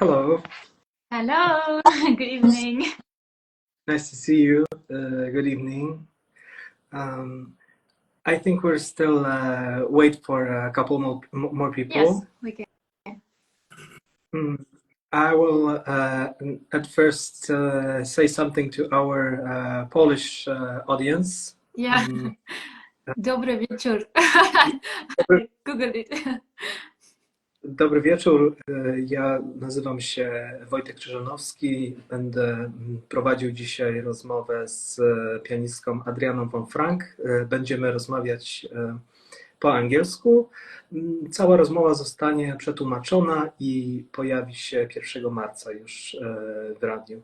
Hello, Hello, good evening. nice to see you. Good evening. Um, I think we're still wait for a couple more Yes, people. we can. Mm, I will at first say something to our Polish audience. Yeah, Mm, dobry wieczór. dobry, I googled it. dobry wieczór. Ja nazywam się Wojtek Krzyżanowski. Będę prowadził dzisiaj rozmowę z pianistką Adrianą von Franque. Będziemy rozmawiać po angielsku. Cała rozmowa zostanie przetłumaczona i pojawi się 1 marca już w radiu.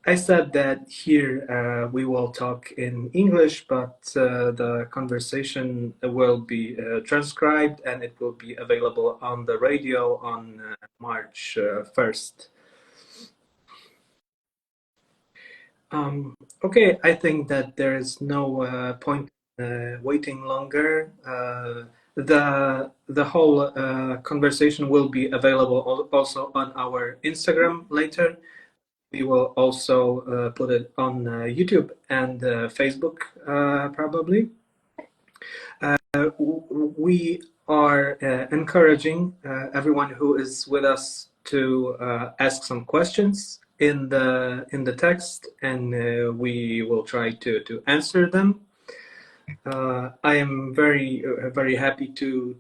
I said that here we will talk in English, but the conversation will be transcribed and it will be available on the radio on March 1st. Okay, I think that there is no point waiting longer. The whole conversation will be available also on our Instagram later. We will also put it on YouTube and Facebook probably. We are encouraging everyone who is with us to ask some questions in the text, and we will try to answer them. I am very happy to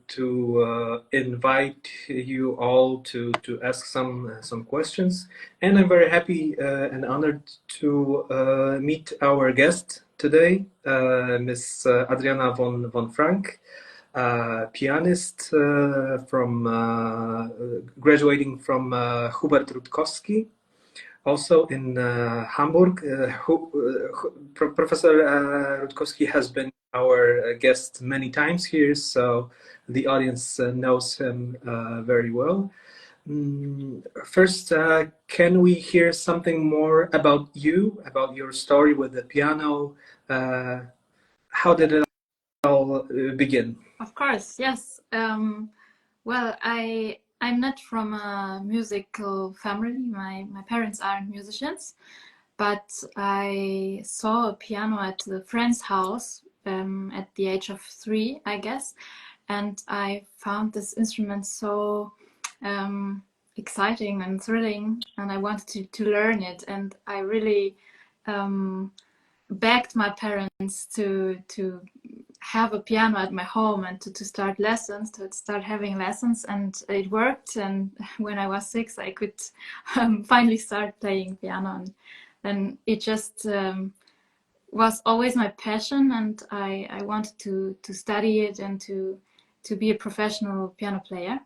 invite you all to ask some questions, and I'm very happy and honored to meet our guest today, Miss Adriana von Franque, pianist from graduating from Hubert Rutkowski. Also in Hamburg, Professor Rutkowski has been our guest many times here, so the audience knows him very well. First, can we hear something more about you, about your story with the piano? How did it all begin? Of course, yes. Well, I'm not from a musical family. My parents aren't musicians, but I saw a piano at a friend's house at the age of 3, I guess, and I found this instrument so exciting and thrilling, and I wanted to learn it, and I really begged my parents to have a piano at my home and to start lessons, to start having lessons, and it worked. And when I was 6, I could finally start playing piano, and then it just was always my passion, and I wanted to study it and to be a professional piano player.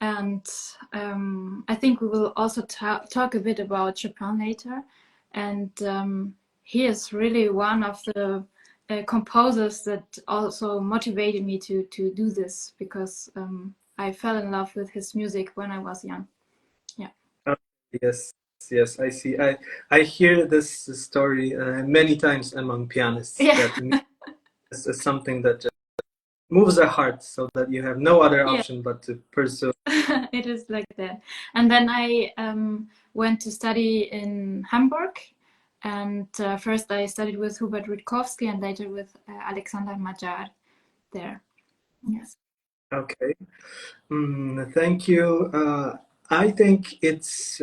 And I think we will also talk a bit about Chopin later, and he is really one of the composers that also motivated me to do this, because I fell in love with his music when I was young. Yeah. Yes, yes, I see. I hear this story many times among pianists. Yeah. That this is something that just moves their heart, so that you have no other Yeah. option but to pursue. It is like that. And then I went to study in Hamburg, and first I studied with Hubert Rutkowski and later with Alexander Magyar there. Yes. Okay. Thank you. I think it's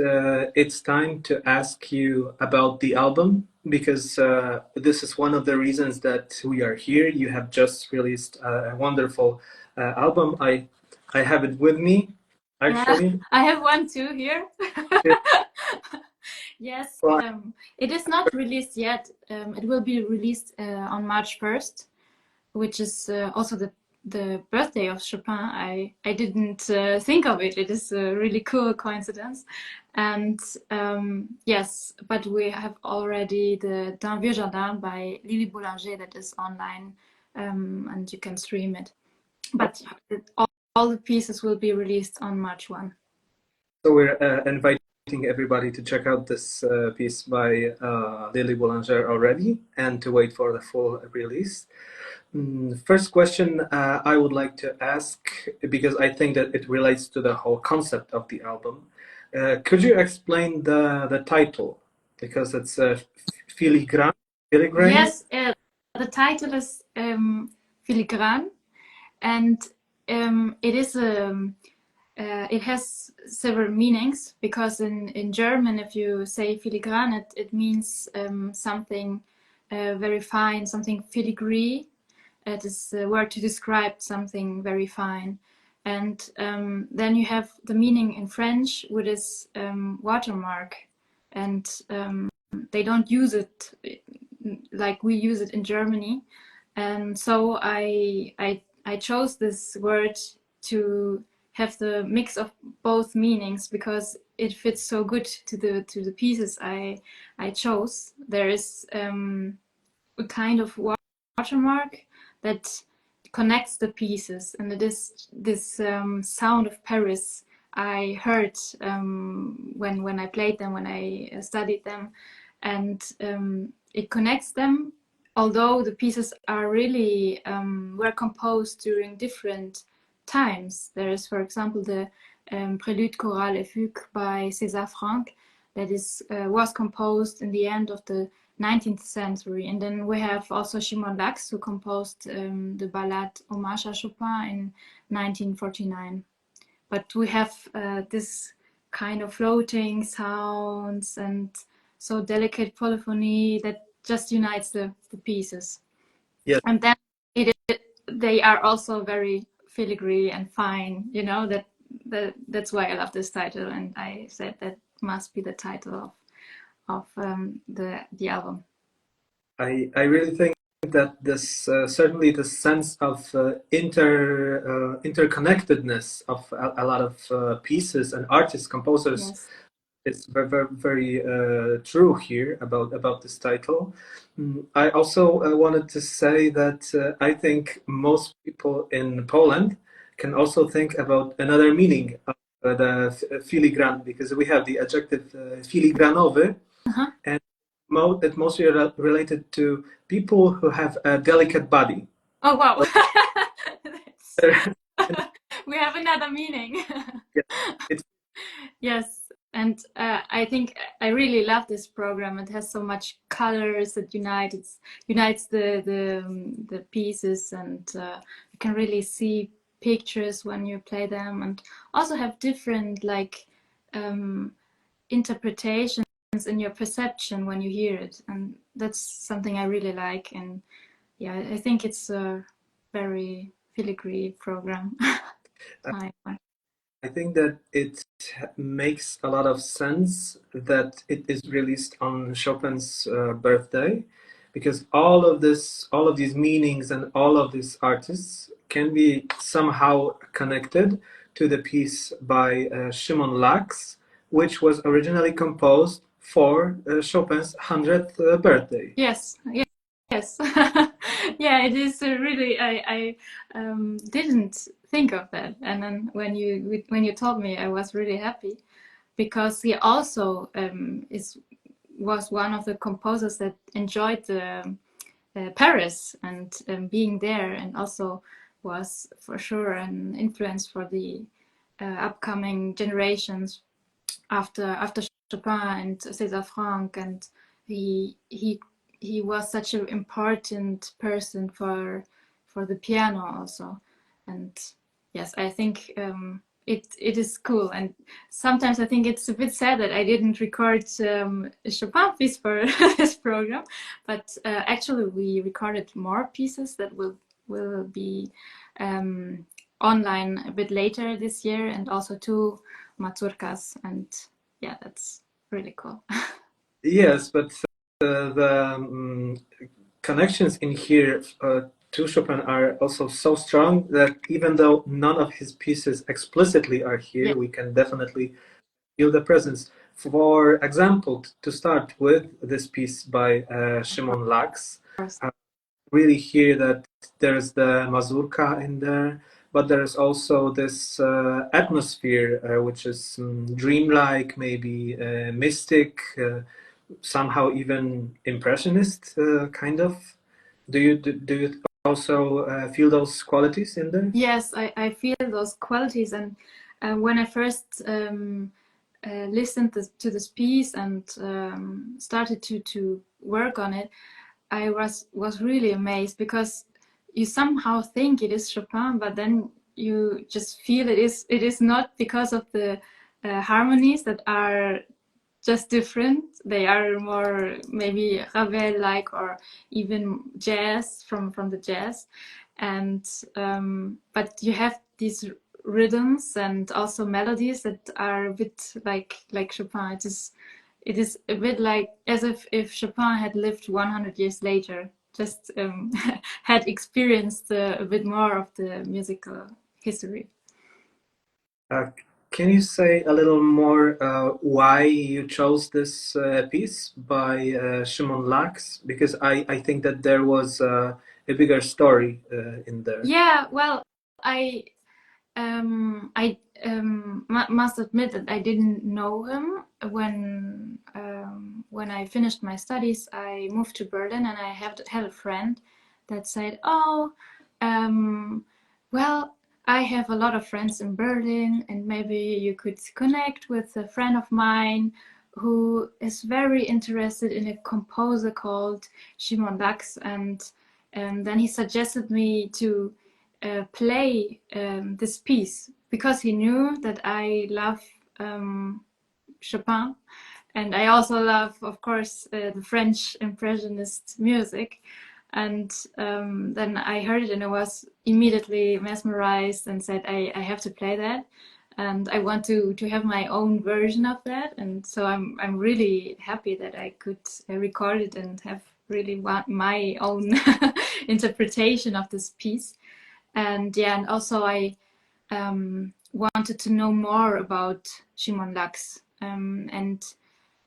time to ask you about the album, because this is one of the reasons that we are here. You have just released a wonderful album. I have it with me, actually. Yeah, I have one too here. Yes, it is not released yet. It will be released on March 1st, which is also the birthday of Chopin. I didn't think of it. It is a really cool coincidence. And yes, but we have already the D'un Vieux Jardin by Lily Boulanger that is online, and you can stream it. But all the pieces will be released on March 1. So we're inviting everybody to check out this piece by Lily Boulanger already, and to wait for the full release. First question I would like to ask, because I think that it relates to the whole concept of the album. Could you explain the title? Because it's Filigrane. Filigrane? Yes, the title is Filigrane, and it has several meanings, because in German, if you say filigrane, it means something very fine, something filigree. It is a word to describe something very fine. And then you have the meaning in French, which is watermark. And they don't use it like we use it in Germany. And so I chose this word to have the mix of both meanings, because it fits so good to the pieces I chose. There is a kind of watermark that connects the pieces, and it is this sound of Paris I heard when I played them, when I studied them, and it connects them. Although the pieces are really were composed during different times. There is, for example, the Prélude, Chorale et Fugue by César Franck that was composed in the end of the 19th century. And then we have also Szymon Laks, who composed the ballade Hommage à Chopin in 1949. But we have this kind of floating sounds and so delicate polyphony that just unites the pieces. Yes. And then they are also very filigree and fine, you know, that's why I love this title, and I said that must be the title of the album. I really think that this certainly the sense of interconnectedness of a lot of pieces and artists, composers, Yes. is very, very, very true here about this title. I also wanted to say that I think most people in Poland can also think about another meaning of the filigrane, because we have the adjective filigranowy, and it's mostly related to people who have a delicate body. Oh wow! We have another meaning. It's Yes, and I think I really love this program. It has so much colors that unites the pieces, and you can really see pictures when you play them, and also have different like interpretations in your perception when you hear it, and that's something I really like. And yeah, I think it's a very filigree program. I think that it makes a lot of sense that it is released on Chopin's birthday, because all of these meanings and all of these artists can be somehow connected to the piece by Szymon Laks, which was originally composed for Chopin's 100th birthday. Yes, yes. Yeah, it is really. I didn't think of that, and then when you told me, I was really happy, because he also was one of the composers that enjoyed the Paris and being there, and also was for sure an influence for the upcoming generations after Chopin and César Franck, and he was such an important person for the piano also. And yes, I think it is cool. And sometimes I think it's a bit sad that I didn't record a Chopin piece for this program, but actually we recorded more pieces that will be online a bit later this year, and also 2 mazurkas, and yeah, that's really cool. Yes, but the connections in here to Chopin are also so strong that even though none of his pieces explicitly are here, Yeah. we can definitely feel the presence. For example, to start with this piece by Szymon Laks, really hear that there's the mazurka in there, but there's also this atmosphere which is dreamlike, maybe mystic, somehow even impressionist, kind of. Do you also feel those qualities in there? Yes, I feel those qualities, and when I first listened to this piece and started to work on it, I was really amazed, because you somehow think it is Chopin, but then you just feel it is not, because of the harmonies that are just different. They are more maybe Ravel-like, or even jazz from the jazz, and but you have these rhythms and also melodies that are a bit like Chopin. It is a bit like as if Chopin had lived 100 years later, just had experienced a bit more of the musical history. Uh, can you say a little more why you chose this piece by Szymon Laks? Because I think that there was a bigger story in there. Yeah, well, I must admit that I didn't know him when I finished my studies. I moved to Berlin, and I had a friend that said, "Oh, well, I have a lot of friends in Berlin, and maybe you could connect with a friend of mine who is very interested in a composer called Szymon Laks." And then he suggested me to play this piece, because he knew that I love Chopin, and I also love, of course, the French Impressionist music. And then I heard it, and I was immediately mesmerized and said, I have to play that, and I want to have my own version of that. And so I'm really happy that I could record it and have really my own interpretation of this piece. And yeah, and also I wanted to know more about Szymon Laks, and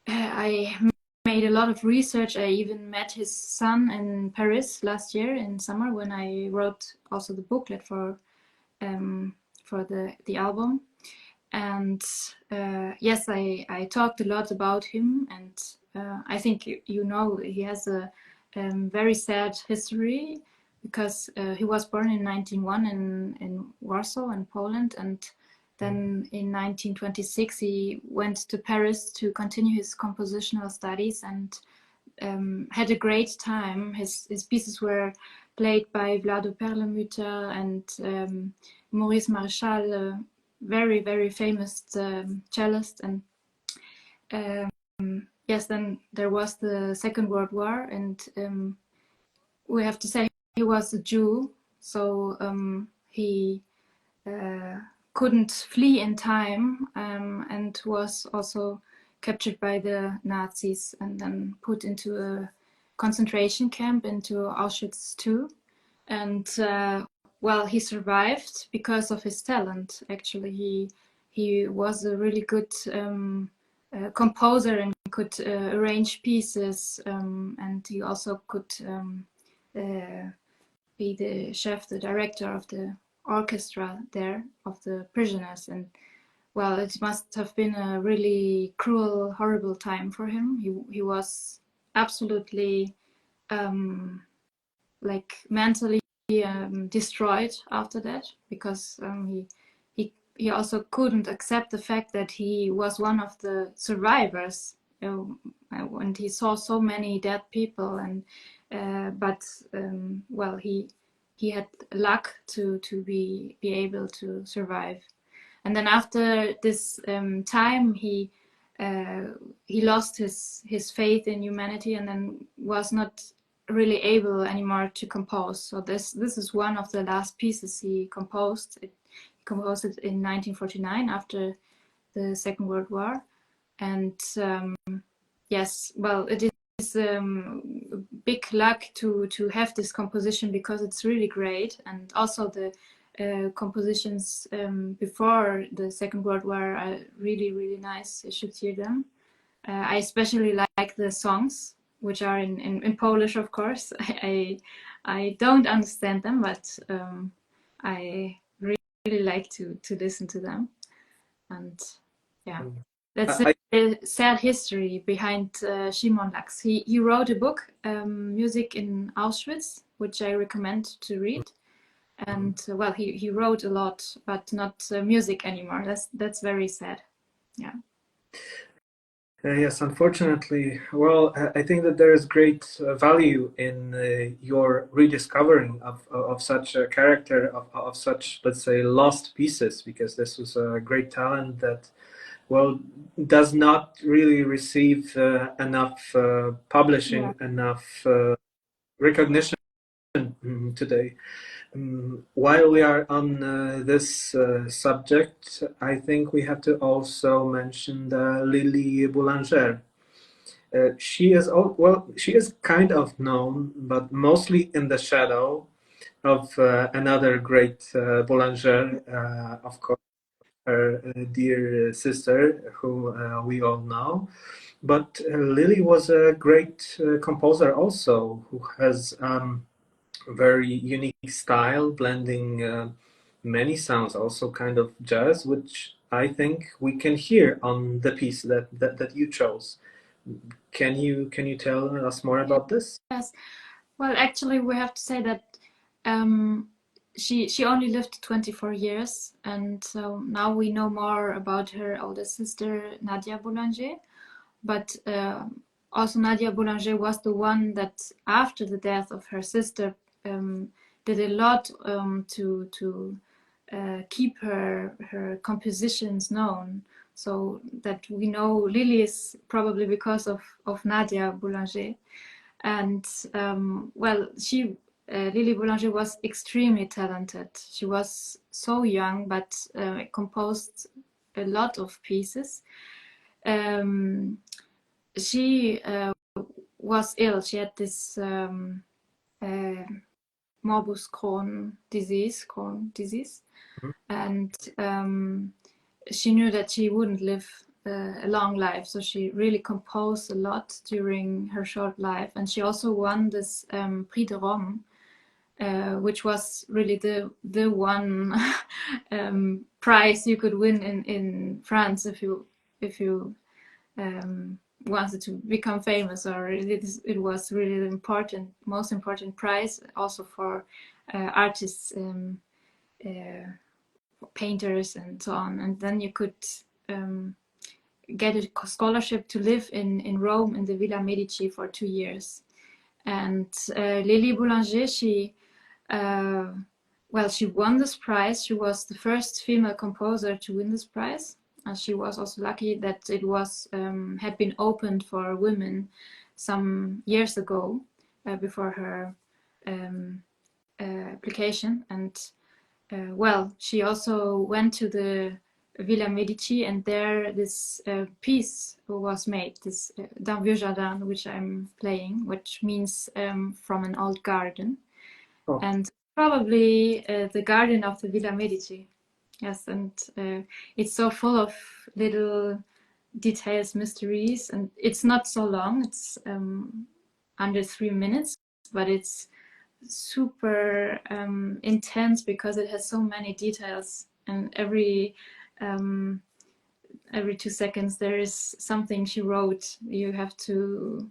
I made a lot of research. I even met his son in Paris last year in summer, when I wrote also the booklet for the album. And yes, I talked a lot about him, and I think you know he has a very sad history, because he was born in 1901 in Warsaw in Poland, and then in 1926 he went to Paris to continue his compositional studies, and had a great time. His pieces were played by Vlado Perlemüter and Maurice Maréchal, a very, very famous cellist. And yes, then there was the Second World War, and we have to say he was a Jew, so he couldn't flee in time, and was also captured by the Nazis and then put into a concentration camp, into Auschwitz too. And well, he survived because of his talent. Actually, he was a really good composer, and could arrange pieces, and he also could be the director of the orchestra there, of the prisoners. And well, it must have been a really cruel, horrible time for him. He was absolutely like mentally destroyed after that, because he also couldn't accept the fact that he was one of the survivors, and he saw so many dead people. And but well, he had luck to be able to survive. And then after this time, he lost his faith in humanity, and then was not really able anymore to compose. So this is one of the last pieces he composed. He composed it in 1949, after the Second World War. And yes, well, it is big luck to have this composition, because it's really great. And also the compositions before the Second World War are really, really nice. You should hear them. I especially like the songs, which are in Polish, of course. I don't understand them, but I really like to listen to them. And yeah, that's the sad history behind Szymon Laks. He wrote a book, Music in Auschwitz, which I recommend to read. And well, he wrote a lot, but not music anymore. That's very sad. Yeah. Yes, unfortunately. Well, I think that there is great value in your rediscovering of such a character, of such, let's say, lost pieces, because this was a great talent that, well, does not really receive enough publishing, Yeah. enough recognition today. While we are on this subject, I think we have to also mention Lily Boulanger. She is kind of known, but mostly in the shadow of another great Boulanger, of course, her dear sister, who we all know. But Lily was a great composer also, who has very unique style, blending many sounds, also kind of jazz, which I think we can hear on the piece that you chose. Can you tell us more about this? Yes. Well, actually, we have to say that she only lived 24 years, and so now we know more about her older sister Nadia Boulanger. But also Nadia Boulanger was the one that, after the death of her sister, did a lot to keep her compositions known. So that we know Lily is probably because of Nadia Boulanger. And well, Lily Boulanger was extremely talented. She was so young, but composed a lot of pieces. She was ill. She had this morbus Crohn disease, and she knew that she wouldn't live a long life, so she really composed a lot during her short life. And she also won this Prix de Rome, which was really the one prize you could win in France if you wanted to become famous, or it was really the most important prize also for artists, painters and so on. And then you could get a scholarship to live in Rome in the Villa Medici for 2 years. And Lily Boulanger, she won this prize. She was the first female composer to win this prize. And she was also lucky that it was had been opened for women some years ago, before her application. And well, she also went to the Villa Medici, and there this piece was made, this D'un vieux jardin, which I'm playing, which means from an old garden. Oh. And probably the garden of the Villa Medici. Yes, and it's so full of little details, mysteries, and it's not so long. It's under 3 minutes, but it's super intense because it has so many details, and every 2 seconds there is something she wrote. You have to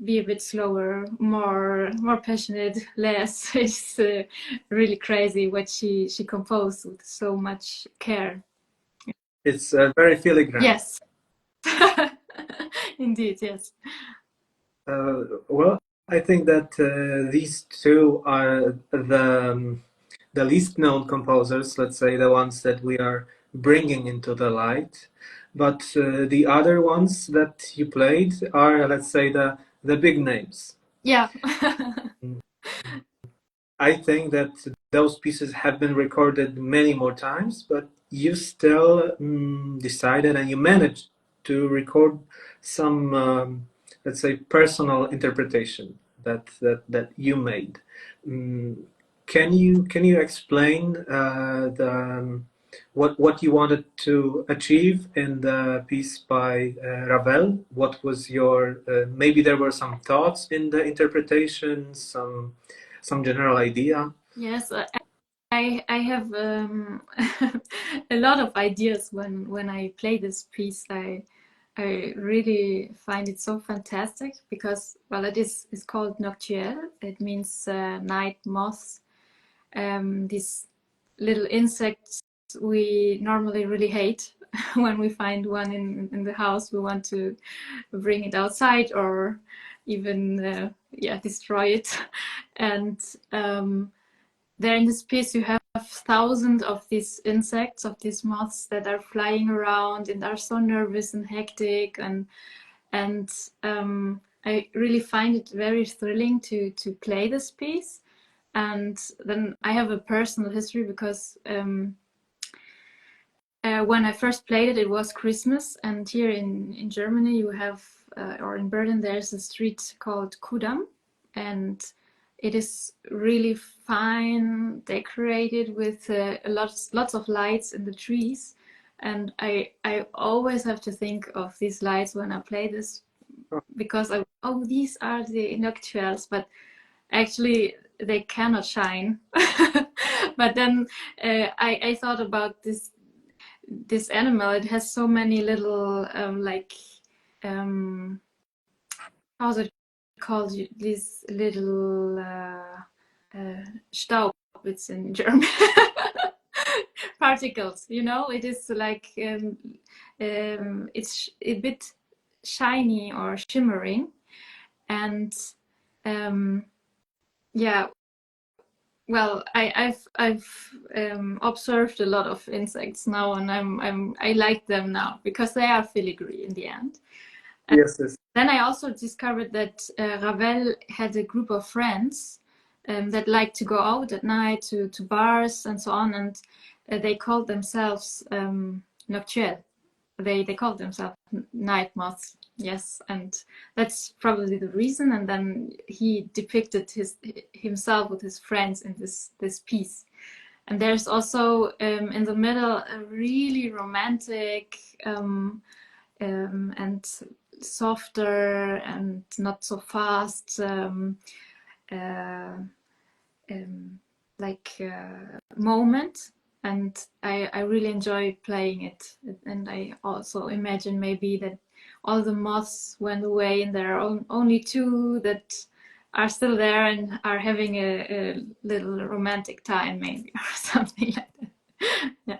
be a bit slower, more passionate, less. It's really crazy what she composed with so much care. It's very filigrane. Yes. Indeed, yes. Well, I think that these two are the least known composers, let's say, the ones that we are bringing into the light. But the other ones that you played are, let's say, the big names. Yeah. I think that those pieces have been recorded many more times, but you still decided and you managed to record some, let's say, personal interpretation that you made. Can you explain what you wanted to achieve in the piece by Ravel? What was your maybe there were some thoughts in the interpretation, some general idea? Yes, I have a lot of ideas when I play this piece. I really find it so fantastic because, well, it's called noctuelle. It means night moths. These little insects we normally really hate. When we find one in the house, we want to bring it outside or even destroy it. And there in this piece you have thousands of these insects, of these moths that are flying around and are so nervous and hectic, and I really find it very thrilling to play this piece. And then I have a personal history because when I first played it, it was Christmas, and here in Germany you have, or in Berlin, there's a street called Kudamm, and it is really fine, decorated with lots of lights in the trees. And I always have to think of these lights when I play this, because these are the nocturnes, but actually they cannot shine. But then I thought about this animal. It has so many little how's it called, these little Staub, it's in German. Particles, you know. It is like it's a bit shiny or shimmering, and yeah, well, I've observed a lot of insects now, and I like them now because they are filigree in the end. Yes, yes. Then I also discovered that Ravel had a group of friends that liked to go out at night to bars and so on, and they called themselves noctuelle. They called themselves night moths. Yes, and that's probably the reason. And then he depicted himself with his friends in this piece. And there's also in the middle a really romantic and softer and not so fast moment, and I really enjoy playing it. And I also imagine maybe that all the moths went away and there are only two that are still there and are having a little romantic time, maybe, or something like that. Yeah.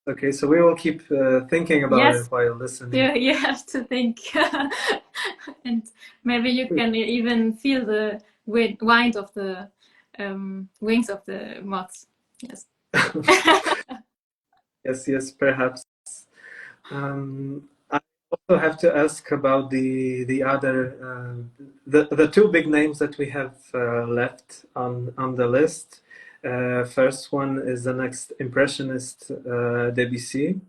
Okay, so we will keep thinking about Yes. it while listening. You have to think. And maybe you can even feel the wind of the wings of the moths. Yes. Yes, yes, perhaps. I also have to ask about the other the two big names that we have left on the list. First one is the next impressionist, Debussy,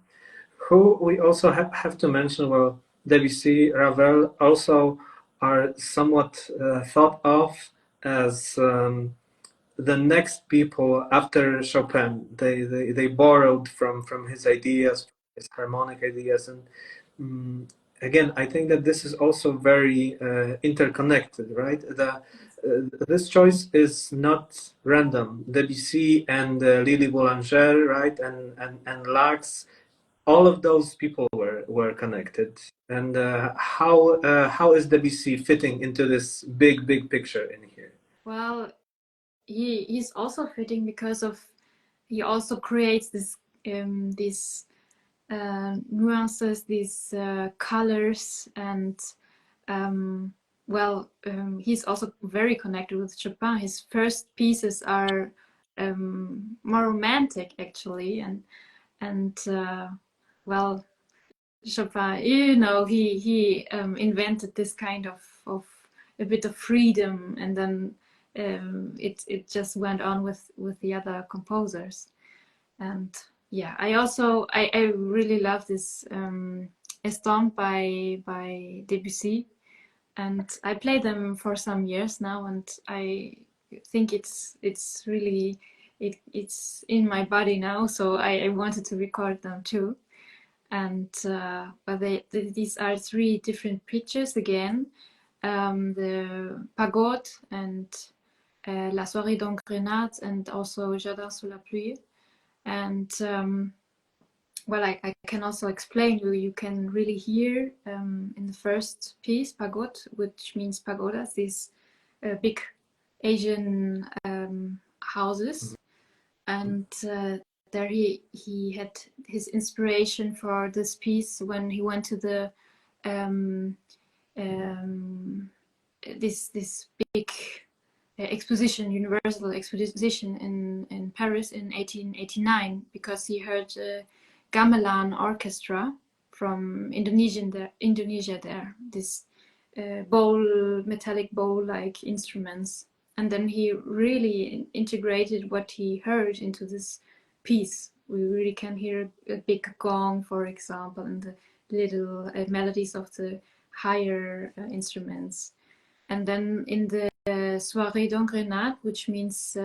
who we also have to mention. Well, Debussy, Ravel also are somewhat thought of as the next people after Chopin. They borrowed from his ideas, his harmonic ideas, and again, I think that this is also very interconnected, right? This choice is not random. Debussy and Lily Boulanger, right, and Laux, all of those people were connected. And how is Debussy fitting into this big picture in here? Well, he's also fitting because of he also creates these nuances, these colors, and he's also very connected with Chopin. His first pieces are more romantic, actually, and Chopin, you know, he invented this kind of a bit of freedom, and then it just went on with the other composers. And yeah, I really love this Estampe by Debussy, and I play them for some years now, and I think it's really it's in my body now, so I wanted to record them too. And but these are three different pictures again, the Pagode and La Soirée d'Engrenade, and also Jardin sous la pluie. And well, I can also explain you. You can really hear in the first piece, Pagot, which means pagodas, these big Asian houses, and there he had his inspiration for this piece when he went to the this big exposition, universal exposition in Paris in 1889, because he heard gamelan orchestra from Indonesia there, this metallic bowl-like instruments. And then he really integrated what he heard into this piece. We really can hear a big gong, for example, and the little melodies of the higher instruments. And then in the soirée d'engrenade, which means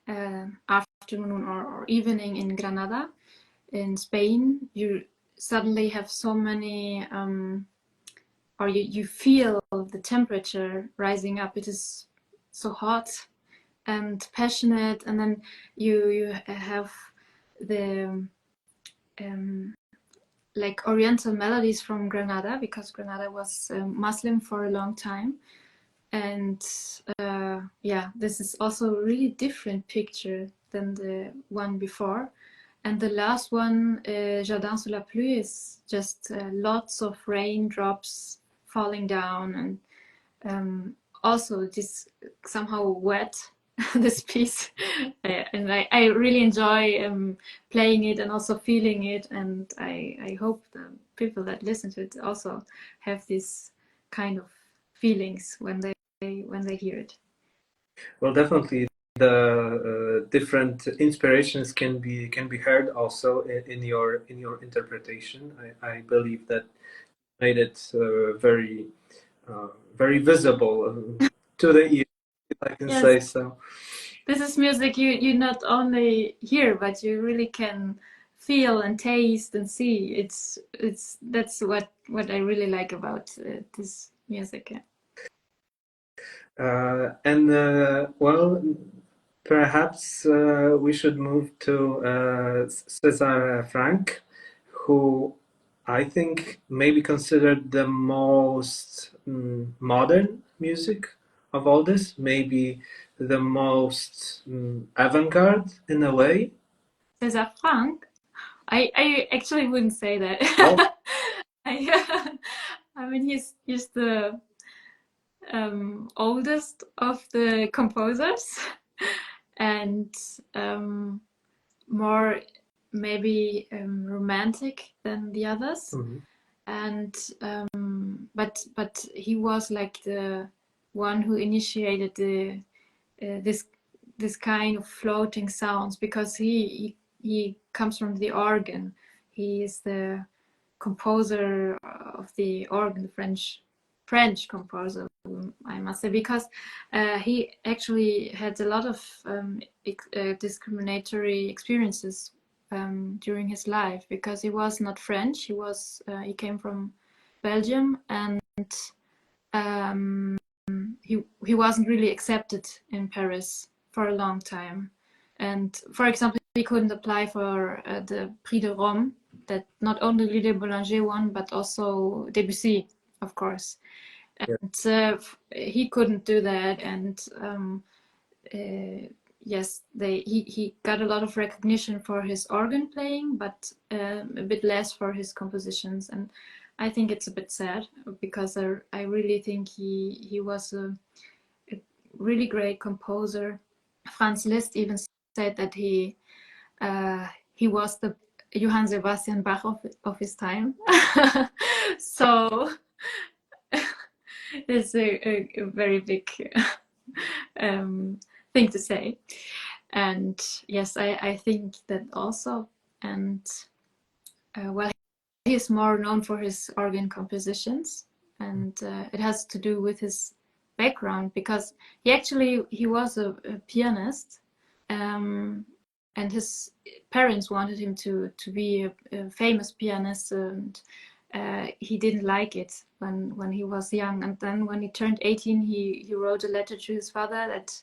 afternoon or evening in Granada, in Spain, you suddenly have so many, or you feel the temperature rising up. It is so hot and passionate, and then you have the like Oriental melodies from Granada, because Granada was Muslim for a long time. And yeah, this is also a really different picture than the one before. And the last one, Jardin sous la pluie, is just lots of raindrops falling down, and also this somehow wet, this piece. And I really enjoy playing it and also feeling it, and I hope the people that listen to it also have this kind of feelings when they hear it. Well, definitely the different inspirations can be heard also in your interpretation. I believe that made it very visible to the ear, if I can say so. This is music you not only hear, but you really can feel and taste and see. That's what I really like about this music. Well, perhaps we should move to César Franck, who I think may be considered the most modern music of all this, maybe the most avant-garde in a way. César Franck? I actually wouldn't say that. Oh. I mean, he's the oldest of the composers, and more maybe romantic than the others. Mm-hmm. And but he was like the one who initiated the this kind of floating sounds, because he comes from the organ. He is the composer of the organ, the French composer, I must say, because he actually had a lot of discriminatory experiences during his life, because he was not French. He came from Belgium, and he wasn't really accepted in Paris for a long time. And for example, he couldn't apply for the Prix de Rome that not only Lille Boulanger won, but also Debussy, of course. And he couldn't do that. And yes, he got a lot of recognition for his organ playing, but a bit less for his compositions. And I think it's a bit sad, because I really think he was a really great composer. Franz Liszt even said that he was the Johann Sebastian Bach of his time. So it's a very big thing to say. And yes, I think that also. And well, he is more known for his organ compositions, and it has to do with his background, because he was a pianist, and his parents wanted him to be a famous pianist, and he didn't like it when he was young. And then when he turned 18, he wrote a letter to his father that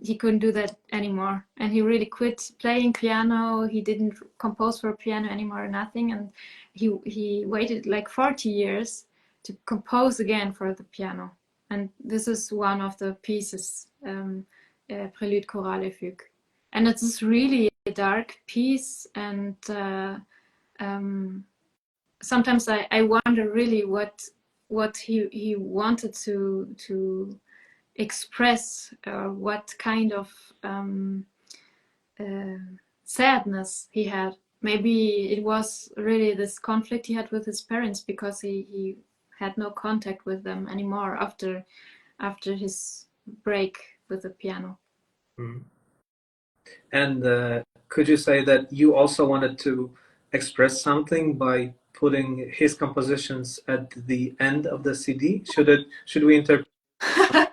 he couldn't do that anymore, and he really quit playing piano. He didn't compose for piano anymore, nothing, and he waited like 40 years to compose again for the piano. And this is one of the pieces, Prélude, Chorale, Fugue. And it is really a dark piece, and sometimes I wonder really what he wanted to express, what kind of sadness he had. Maybe it was really this conflict he had with his parents, because he had no contact with them anymore after his break with the piano. Mm-hmm. And could you say that you also wanted to express something by putting his compositions at the end of the CD? Should we interpret that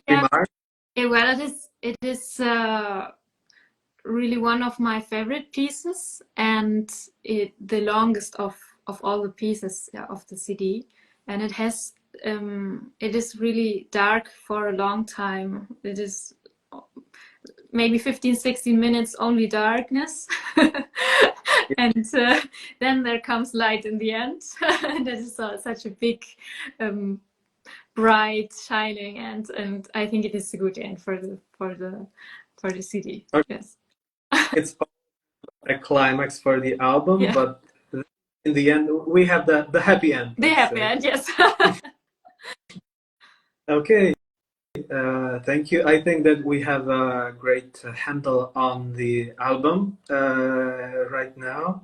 Yeah, remark? well, it is really one of my favorite pieces, and the longest of all the pieces of the CD, and it has it is really dark for a long time. It is maybe 15-16 minutes only darkness. And then there comes light in the end. That is such a big bright shining, and I think it is a good end for the CD. Okay. Yes. It's a climax for the album, Yeah. but in the end, we have the happy end. The let's happy say. end, yes. Okay, thank you. I think that we have a great handle on the album right now.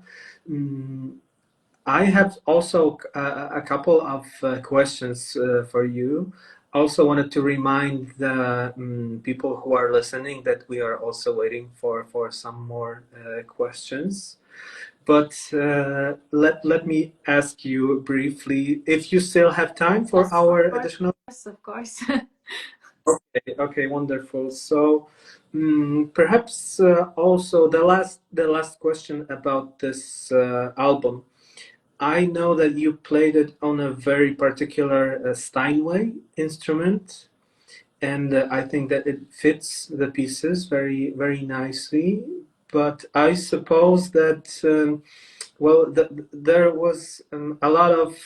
I have also a couple of questions for you. Also wanted to remind the people who are listening that we are also waiting for some more questions. But let me ask you briefly if you still have time for Yes, our of course, additional. of course. Okay, wonderful. So perhaps also the last question about this album. I know that you played it on a very particular Steinway instrument, and I think that it fits the pieces very, very nicely. But I suppose that well, there was a lot of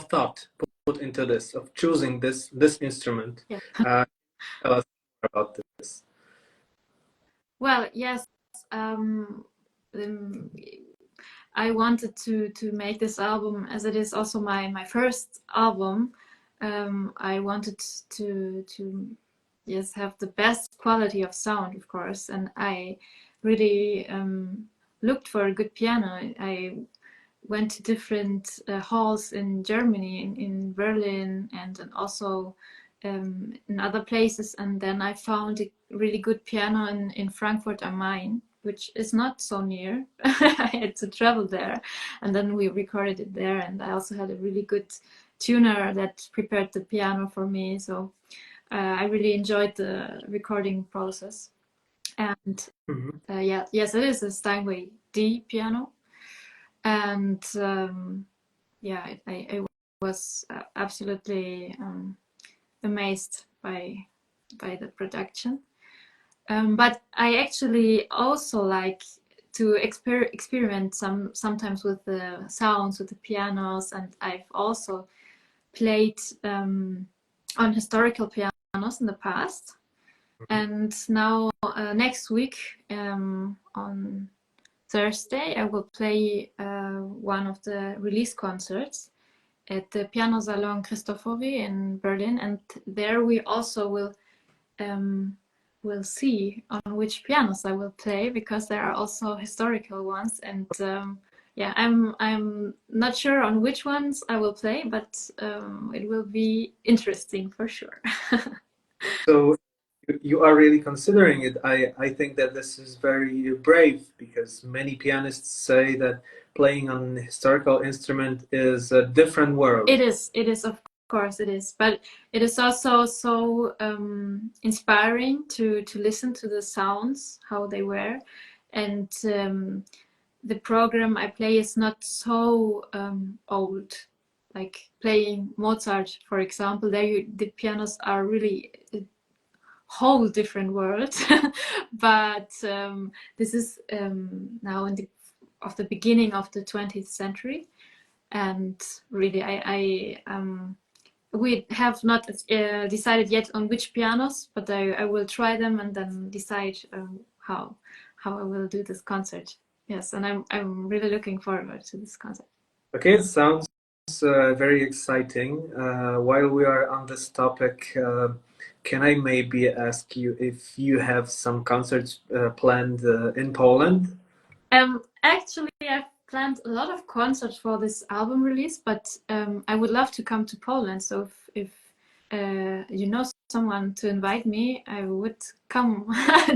thought put into this of choosing this instrument. Yeah. Tell us more about this. Well, yes. I wanted to make this album, as it is also my first album. I wanted to yes, have the best quality of sound, of course, and I really looked for a good piano. I went to different halls in Germany, in Berlin, and also in other places, and then I found a really good piano in Frankfurt am Main, which is not so near. I had to travel there, and then we recorded it there, and I also had a really good tuner that prepared the piano for me, so I really enjoyed the recording process. And yeah, yes, it is a Steinway D piano, and yeah, I was absolutely amazed by the production. But I actually also like to experiment sometimes with the sounds, with the pianos, and I've also played on historical pianos in the past. And now next week on Thursday, I will play one of the release concerts at the Piano Salon Cristofori in Berlin, and there we also will see on which pianos I will play, because there are also historical ones, and yeah, I'm not sure on which ones I will play, but it will be interesting for sure. So you are really considering it. I think that this is very brave, because many pianists say that playing on an historical instrument is a different world. It is, of course it is, but it is also so inspiring to listen to the sounds, how they were, and the program I play is not so old, like playing Mozart, for example. There the pianos are really whole different world. But this is now in the beginning of the 20th century, and really we have not decided yet on which pianos, but I will try them and then decide how I will do this concert. Yes, and I'm really looking forward to this concert. Okay, it sounds very exciting. While we are on this topic, can I maybe ask you if you have some concerts planned in Poland? Actually, I've planned a lot of concerts for this album release, but I would love to come to Poland. So if you know someone to invite me, I would come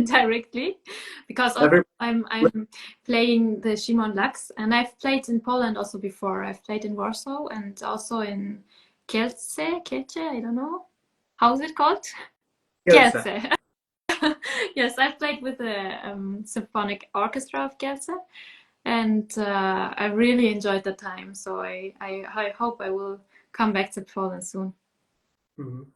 directly, because Every I'm playing the Szymon Laks, and I've played in Poland also before. I've played in Warsaw and also in Kielce, I don't know. How is it called? Kielce. Kielce. Yes, I've played with the symphonic orchestra of Kielce, and I really enjoyed the time. So I hope I will come back to Poland soon. Mhm.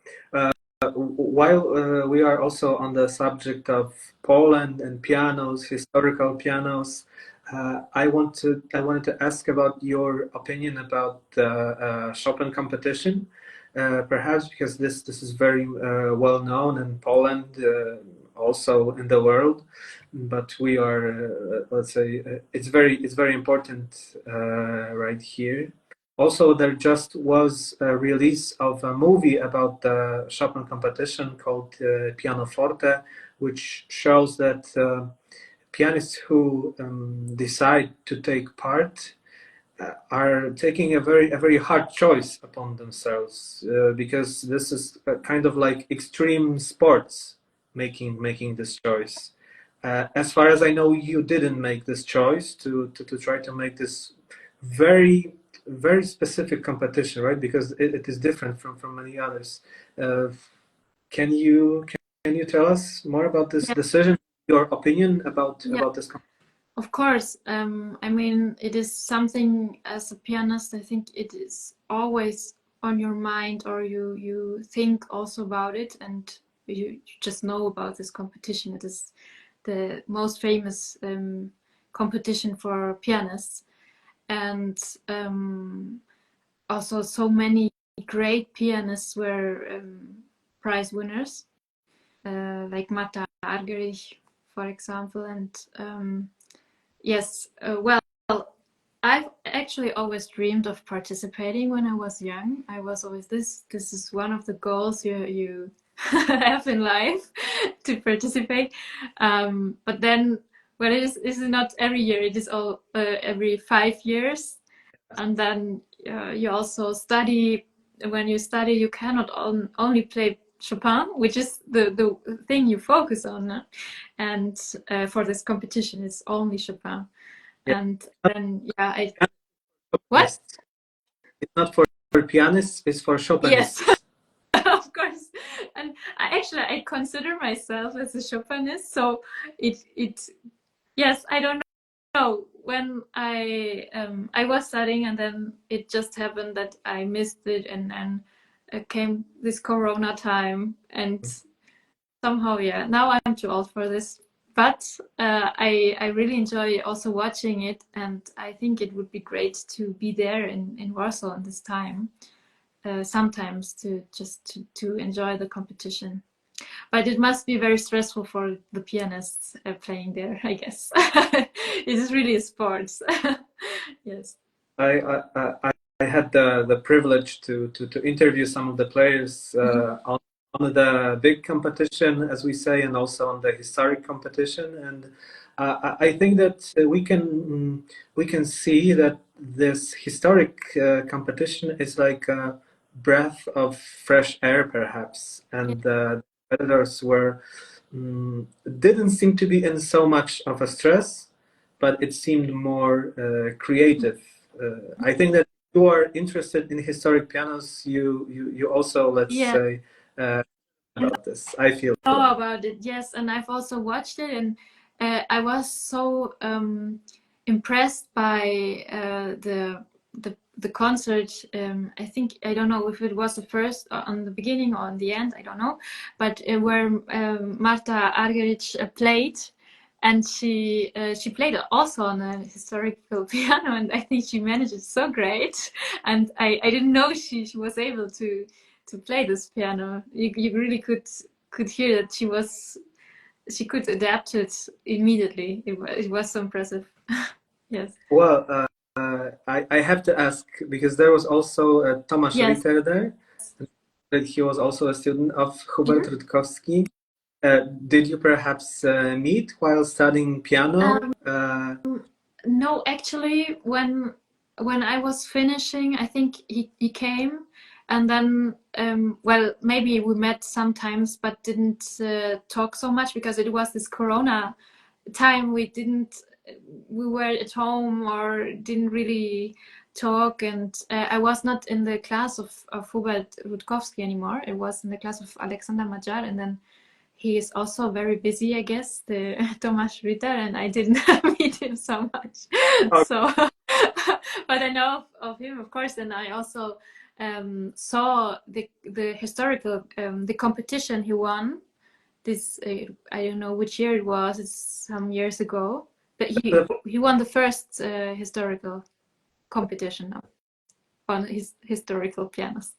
While we are also on the subject of Poland and pianos, historical pianos, I wanted to ask about your opinion about the Chopin competition, perhaps because this is very well known in Poland, also in the world, but we are let's say it's very important right here. Also, there just was a release of a movie about the Chopin competition called Pianoforte, which shows that pianists who decide to take part are taking a very hard choice upon themselves, because this is a kind of like extreme sports making this choice. As far as I know, you didn't make this choice to try to make this very very specific competition, right? Because it is different from many others. Uh, can you tell us more about this Yeah. decision? Your opinion Yeah. about this? Of course. I mean, it is something, as a pianist, I think it is always on your mind, or you think also about it, and you just know about this competition. It is the most famous competition for pianists, and also so many great pianists were prize winners, like Martha Argerich, for example, and yes, well, I've actually always dreamed of participating when I was young. I was always this is one of the goals you have in life, to participate. But then, well, it is not every year. It is all every 5 years, and then you also study. When you study, you cannot only play Chopin, which is the thing you focus on, and for this competition, it's only Chopin. Yeah. And then, yeah, what? Chopinists. It's not for pianists, it's for Yes, Chopinists. of course. And I consider myself as a Chopinist, so it yes, I don't know, when I was studying, and then it just happened that I missed it, and then came this Corona time, and somehow, yeah, now I'm too old for this. But I really enjoy also watching it, and I think it would be great to be there in Warsaw at this time, sometimes, to just to enjoy the competition. But it must be very stressful for the pianists playing there, I guess. It is really a sport. Yes. I had the privilege to interview some of the players on the big competition, as we say, and also on the historic competition. And I think that we can see that this historic competition is like a breath of fresh air, perhaps. And the competitors were didn't seem to be in so much of a stress, but it seemed more creative. I think that you are interested in historic pianos. You also, let's Yeah. say, about this. I feel. Know about it, yes, and I've also watched it, and I was so impressed by the the concert, I think, I don't know if it was the first on the beginning or on the end, I don't know, but where Marta Argerich played, and she played also on a historical piano, and I think she managed it so great, and I didn't know she was able to play this piano. You really could hear that she could adapt it immediately. It was so impressive. Yes. Well, I have to ask because there was also Tomasz Yes. Ritter there, that he was also a student of Hubert Mhm. Rutkowski. Did you perhaps meet while studying piano? No, actually, when I was finishing, I think he came, and then well, maybe we met sometimes, but didn't talk so much because it was this Corona time. We were at home or didn't really talk, and I was not in the class of Hubert Rutkowski anymore. I was in the class of Alexander Magyar, and then he is also very busy, I guess, the Tomasz Ritter, and I didn't meet him so much. Oh, So, but I know of him, of course, and I also saw the historical the competition he won. This I don't know which year it was. It's some years ago, but he won the first historical competition on his historical pianist.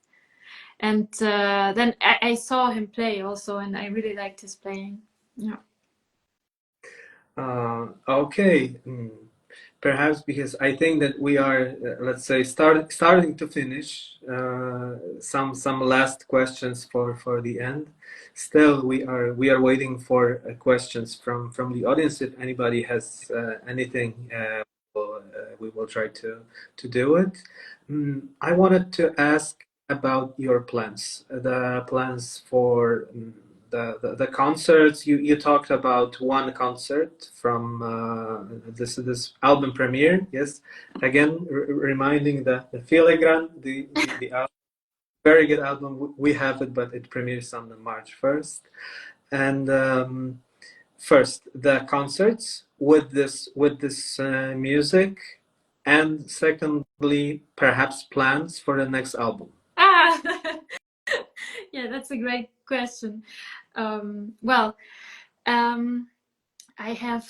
And then I saw him play also, and I really liked his playing. Yeah. okay. Perhaps because I think that we are, let's say, starting to finish. Some last questions for the end. Still, we are waiting for questions from the audience. If anybody has anything, we will try to do it. I wanted to ask about your plans, the plans for the concerts. You talked about one concert from this album premiere. Yes, again reminding the Filigrane, the very good album. We have it, but it premieres on March 1st. And first, the concerts with this music, and secondly, perhaps plans for the next album. Ah, yeah, that's a great question. Well, I have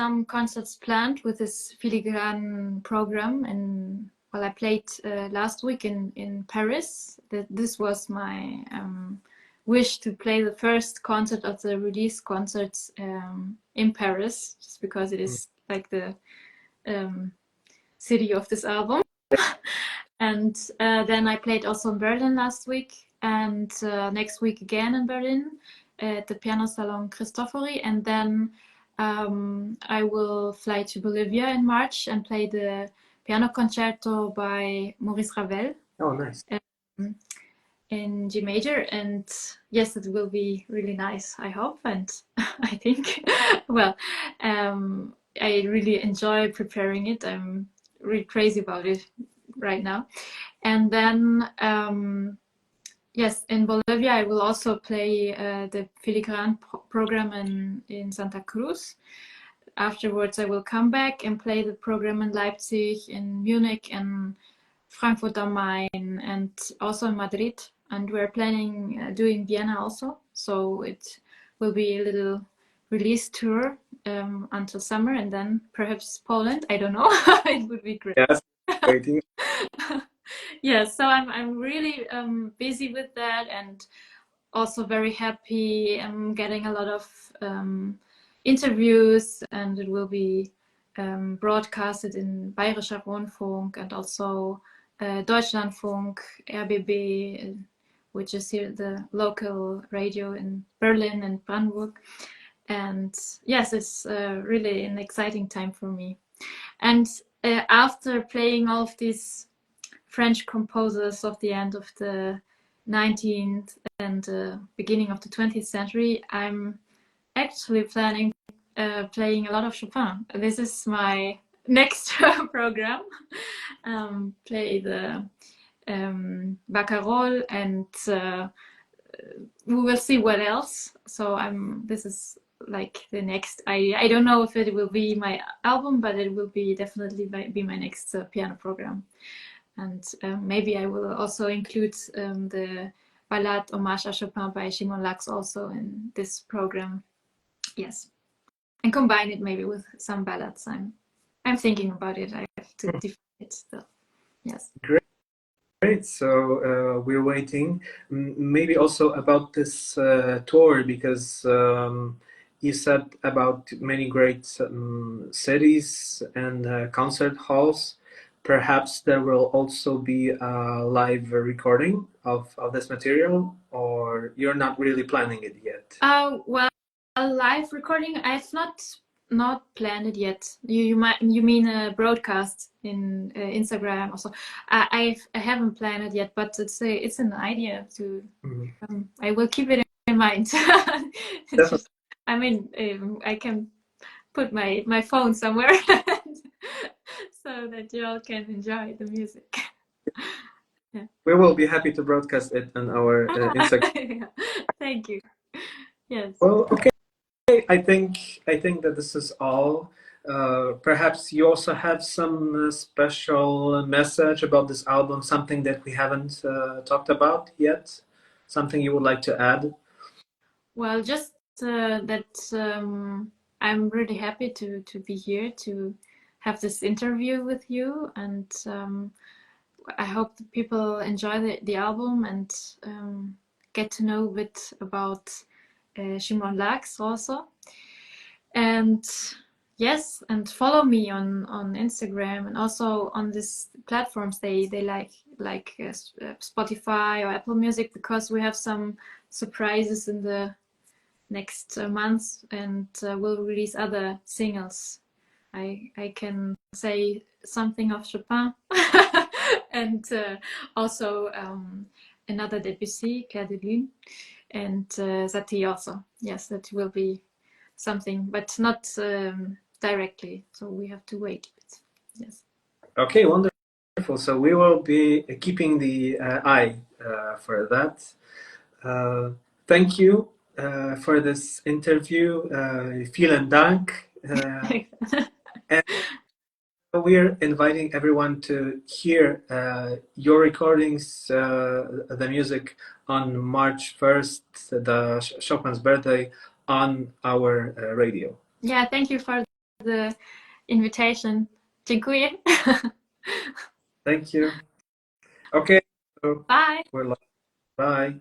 some concerts planned with this Filigrane program, and well, I played last week in Paris. This was my wish to play the first concert of the release concerts in Paris, just because it is like the city of this album. And then I played also in Berlin last week, and next week again in Berlin at the Piano Salon Cristofori, and then I will fly to Bolivia in March and play the piano concerto by Maurice Ravel. Oh, nice. In G major, and yes, it will be really nice, I hope, and I think. Well, I really enjoy preparing it. I'm really crazy about it right now. And then yes, in Bolivia I will also play the Filigrane program in Santa Cruz. Afterwards I will come back and play the program in Leipzig, in Munich, and Frankfurt am Main, and also in Madrid. And we're planning doing Vienna also, so it will be a little release tour until summer, and then perhaps Poland. I don't know. It would be great. Yes, waiting. Yes, so I'm really busy with that, and also very happy. I'm getting a lot of interviews, and it will be broadcasted in Bayerischer Rundfunk and also Deutschlandfunk, RBB, which is here the local radio in Berlin and Brandenburg. And yes, it's really an exciting time for me. And after playing all of these French composers of the end of the 19th and beginning of the 20th century, I'm actually planning playing a lot of Chopin. This is my next program. Play the Barcarolle, and we will see what else. So this is like the next. I don't know if it will be my album, but it will be definitely be my next piano program. And maybe I will also include the Ballade Hommage à Chopin by Szymon Laks also in this program. Yes, and combine it maybe with some ballads. I'm thinking about it. I have to define it still. Yes. Great. So we're waiting. Maybe also about this tour, because you said about many great cities and concert halls. Perhaps there will also be a live recording of this material, or you're not really planning it yet? Well, a live recording, I've not planned it yet. You mean a broadcast in Instagram also? I haven't planned it yet, but it's an idea to. I will keep it in mind. Just, I mean, I can put my phone somewhere so that you all can enjoy the music. Yeah. We will be happy to broadcast it on our Instagram. Thank you. Yes. Well, okay. I think that this is all. Perhaps you also have some special message about this album, something that we haven't talked about yet, something you would like to add? Well, just that I'm really happy to be here to have this interview with you, and I hope that people enjoy the album and get to know a bit about Szymon Laks also. And yes, and follow me on Instagram and also on these platforms they like Spotify or Apple Music, because we have some surprises in the next months, and we'll release other singles. I can say something of Chopin and also another Debussy, Clair de Lune, and Satie also. Yes, that will be something, but not directly. So we have to wait a bit. Yes. Okay, wonderful. So we will be keeping the eye for that. Thank you for this interview. Vielen Dank. And we're inviting everyone to hear your recordings, the music on March 1st, the Chopin's birthday, on our radio. Yeah, thank you for the invitation. Dziękuję. Thank you. Okay. So Bye. bye.